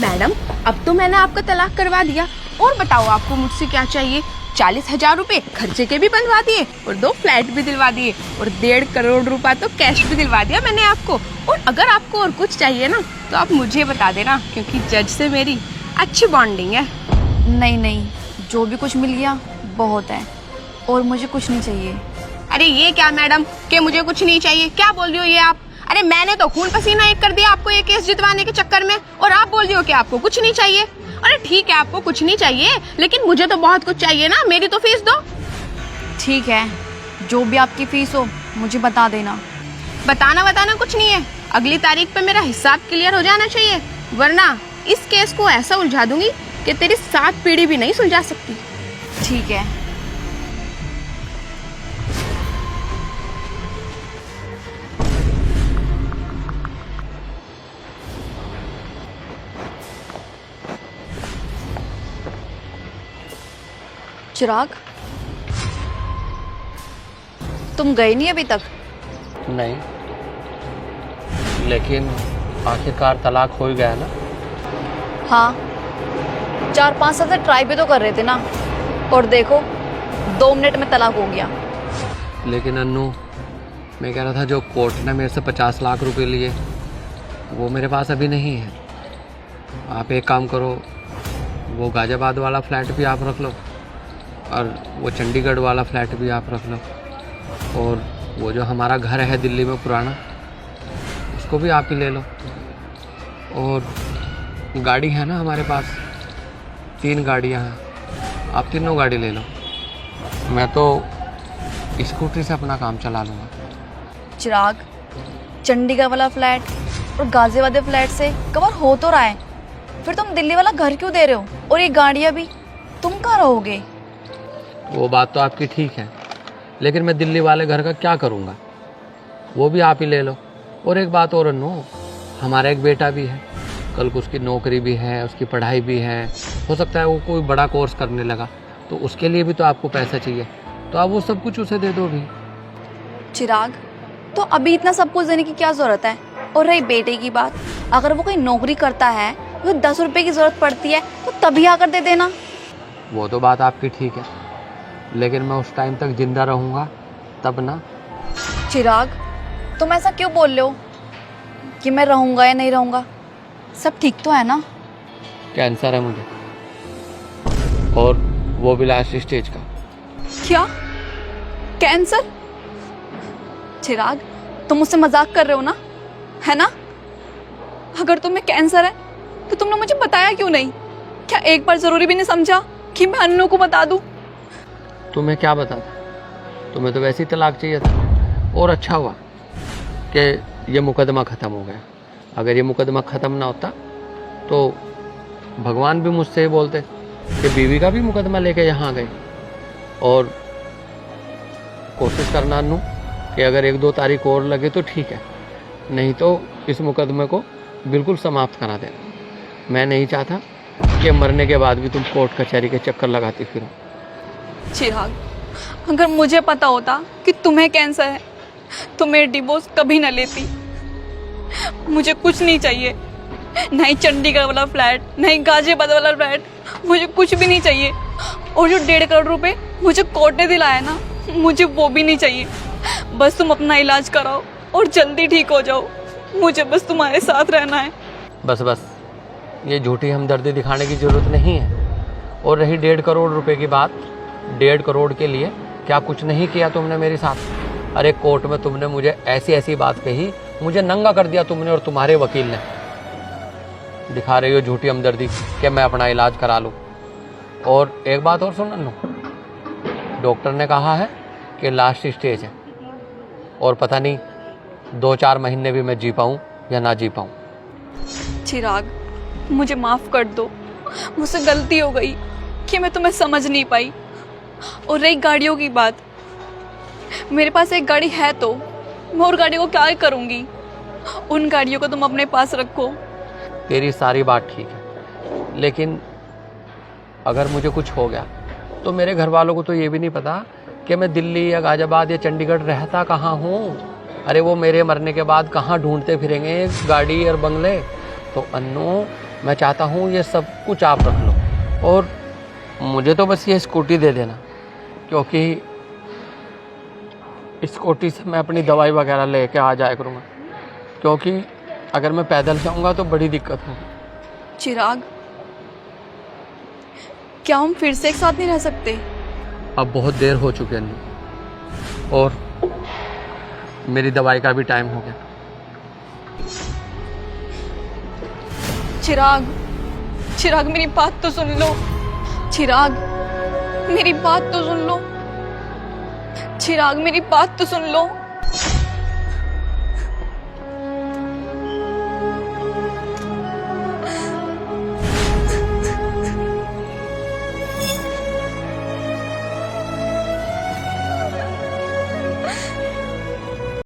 Madam, अब तो मैंने आपका तलाक करवा दिया, और बताओ आपको मुझसे क्या चाहिए? 40,000 रुपए खर्चे के भी बनवा दिए, और 2 फ्लैट भी दिलवा दिए, और 1.5 करोड़ रुपया तो कैश भी दिलवा दिया मैंने आपको। और अगर आपको और कुछ चाहिए ना तो आप मुझे बता देना, क्योंकि जज से मेरी अच्छी बॉन्डिंग है। नहीं नहीं, जो भी कुछ मिल गया बहुत है, और मुझे कुछ नहीं चाहिए। अरे ये क्या मैडम कि मुझे कुछ नहीं चाहिए, क्या बोल रही हो ये आप? अरे मैंने तो खून पसीना एक कर दिया आपको ये केस जितवाने के चक्कर में, और आप बोल रही हो कि आपको कुछ नहीं चाहिए। अरे ठीक है, आपको कुछ नहीं चाहिए, लेकिन मुझे तो बहुत कुछ चाहिए ना, मेरी तो फीस दो। ठीक है, जो भी आपकी फीस हो मुझे बता देना। बताना कुछ नहीं है, अगली तारीख पे मेरा हिसाब क्लियर हो जाना चाहिए, वरना इस केस को ऐसा उलझा दूंगी कि तेरी 7 पीढ़ी भी नहीं सुलझा सकती। ठीक है। चिराग, तुम गए नहीं अभी तक? नहीं, लेकिन आखिरकार तलाक हो ही गया ना। हाँ, 4-5 साल से ट्राई भी तो कर रहे थे ना, और देखो 2 मिनट में तलाक हो गया। लेकिन अन्नू, मैं कह रहा था जो कोर्ट ने मेरे से 50 लाख रुपए लिए वो मेरे पास अभी नहीं है। आप एक काम करो, वो गाजियाबाद वाला फ्लैट भी आप रख लो, और वो चंडीगढ़ वाला फ्लैट भी आप रख लो, और वो जो हमारा घर है दिल्ली में पुराना, उसको भी आप ही ले लो। और गाड़ी है ना हमारे पास, 3 गाड़ियाँ हैं, आप तीनों गाड़ी ले लो। मैं तो स्कूटी से अपना काम चला लूँगा। चिराग, चंडीगढ़ वाला फ्लैट और गाजियाबाद फ्लैट से कवर हो तो रहा है, फिर तुम दिल्ली वाला घर क्यों दे रहे हो? और ये गाड़ियाँ भी, तुम कहाँ रहोगे? वो बात तो आपकी ठीक है, लेकिन मैं दिल्ली वाले घर का क्या करूँगा? वो भी आप ही ले लो। और एक बात और अन्नू, हमारा एक बेटा भी है, कल को उसकी नौकरी भी है, उसकी पढ़ाई भी है, हो सकता है वो कोई बड़ा कोर्स करने लगा, तो उसके लिए भी तो आपको पैसा चाहिए, तो आप वो सब कुछ उसे दे दो भी। चिराग, तो अभी इतना सब कुछ देने की क्या ज़रूरत है? और रही बेटे की बात, अगर वो कोई नौकरी करता है तो 10 रुपए की ज़रूरत पड़ती है तो तभी आकर दे देना। वो तो बात आपकी ठीक है, लेकिन मैं उस टाइम तक जिंदा रहूँगा तब ना। चिराग, तुम ऐसा क्यों बोल रहे हो कि मैं रहूँगा या नहीं रहूँगा? सब ठीक तो है ना? कैंसर है मुझे, और वो भी लास्ट स्टेज का। क्या? कैंसर? चिराग, तुम मुझसे मजाक कर रहे हो ना, है ना? अगर तुम्हें कैंसर है तो तुमने मुझे बताया क्यों नहीं? क्या एक बार जरूरी भी नहीं समझा कि मैं अन्नू को बता दूं? तुम्हें क्या बताता, तुम्हें तो वैसे ही तलाक चाहिए था, और अच्छा हुआ कि ये मुकदमा ख़त्म हो गया। अगर ये मुकदमा ख़त्म ना होता तो भगवान भी मुझसे ही बोलते कि बीवी का भी मुकदमा लेके यहाँ गए। और कोशिश करना अन्नू कि अगर 1-2 तारीख और लगे तो ठीक है, नहीं तो इस मुकदमे को बिल्कुल समाप्त करा देना। मैं नहीं चाहता कि मरने के बाद भी तुम कोर्ट कचहरी के चक्कर लगाती फिरो। चिराग, अगर मुझे पता होता कि तुम्हें कैंसर है तो मैं डिवोर्स कभी ना लेती। मुझे कुछ नहीं चाहिए, नहीं चंडीगढ़ वाला फ्लैट, नहीं गाजियाबाद वाला फ्लैट, मुझे कुछ भी नहीं चाहिए। और जो 1.5 करोड़ रुपए मुझे कोर्ट ने दिलाया ना, मुझे वो भी नहीं चाहिए। बस तुम अपना इलाज कराओ और जल्दी ठीक हो जाओ, मुझे बस तुम्हारे साथ रहना है। बस ये झूठी हमदर्दी दिखाने की ज़रूरत नहीं है। और रही 1.5 करोड़ रुपए की बात, 1.5 करोड़ के लिए क्या कुछ नहीं किया तुमने मेरे साथ? अरे कोर्ट में तुमने मुझे ऐसी बात कही, मुझे नंगा कर दिया तुमने और तुम्हारे वकील ने। दिखा रही हो झूठी हमदर्दी कि मैं अपना इलाज करा लूँ। और एक बात और सुन लो, डॉक्टर ने कहा है कि लास्ट स्टेज है, और पता नहीं 2-4 महीने भी मैं जी पाऊँ या ना जी पाऊँ। चिराग, मुझे माफ़ कर दो, मुझसे गलती हो गई कि मैं तुम्हें समझ नहीं पाई। और रही गाड़ियों की बात, मेरे पास एक गाड़ी है तो मैं और गाड़ी को क्या करूँगी? उन गाड़ियों को तुम अपने पास रखो। तेरी सारी बात ठीक है, लेकिन अगर मुझे कुछ हो गया तो मेरे घर वालों को तो ये भी नहीं पता कि मैं दिल्ली या गाजियाबाद या चंडीगढ़ रहता कहाँ हूँ। अरे वो मेरे मरने के बाद कहाँ ढूंढते फिरेंगे गाड़ी और बंगले। तो अन्नू, मैं चाहता हूँ ये सब कुछ आप रख लो और मुझे तो बस ये स्कूटी दे देना, क्योंकि इस स्कूटी से मैं अपनी दवाई वगैरह लेके आ जाया करूँगा, क्योंकि अगर मैं पैदल जाऊँगा तो बड़ी दिक्कत होगी। चिराग, क्या हम फिर से एक साथ नहीं रह सकते? अब बहुत देर हो चुकी है अन्नू, और मेरी दवाई का भी टाइम हो गया। चिराग, चिराग मेरी बात तो सुन लो। चिराग, मेरी बात तो सुन लो। चिराग मेरी बात तो सुन लो।